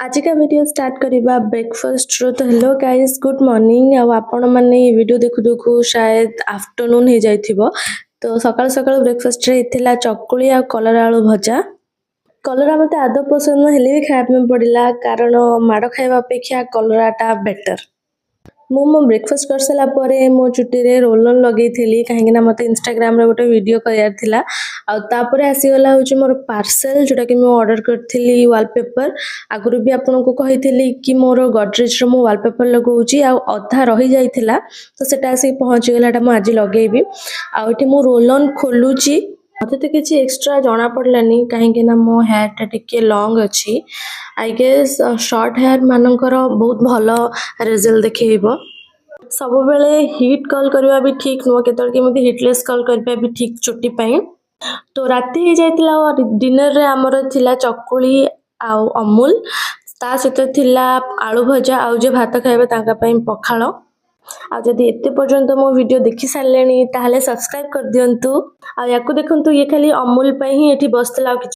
आज का video start करवा ब्रेकफास्ट रो। तो हेलो गाइस, गुड मॉर्निंग। आपण मैंने वीडियो देखु देखु शायद आफ्टरनून हो जाइथिबो। तो सकाळ सकाळ ब्रेकफास्ट रे इथिला चकुली आ कलरा आलू भजा। कलरा मते आदौ पसंद हेले भी खाया में पड़िला, कारण माड़ खाइबा अपेक्षा कलराटा बेटर। मो ब्रेकफास्ट कर सारा परे मो चुटी रे रोल ऑन लगेइथिली, काहेकि ना मते इंस्टाग्राम रे गोटे वीडियो करार थिला। आ तापरे आसीगला होची मोर पार्सल, जोटा कि मो ऑर्डर करथिली वॉलपेपर। आगुरु भी आपनको कहिथिली कि मोर गॉडरेज रो मो वॉलपेपर लगाउची आ अधा रही जाइथिला, तो सेटा आसी पहुंची गेला। एटा मो आज लगेइबी। आ एठी मो रोल ऑन खोलुची। मते तो किसी एक्स्ट्रा जना पड़लानी, कहीं ना मो हेयर टा टिके लॉन्ग अच्छी। आई गेस शॉर्ट हेयर मानकर बहुत भलो रिजल्ट देखिबो। सब बेले हिट कॉल करवा भी ठीक नुह, केतल केमती हिटलेस कॉल करबा भी ठीक चुट्टी पाई। तो राती ही जाइतिला और डिनर रे हमर थिला चकुली आ अमूल, ता सहित थिला आलू भजा। आ जे भात खाइबे तांका पई पखालो। आ जदि एते पर्यंत मो वीडियो देखि सारलेनी ताहले सब्सक्राइब कर दियंतु। आ याकु देखंतु, ये खाली अमूल पई ही एठी बसतला।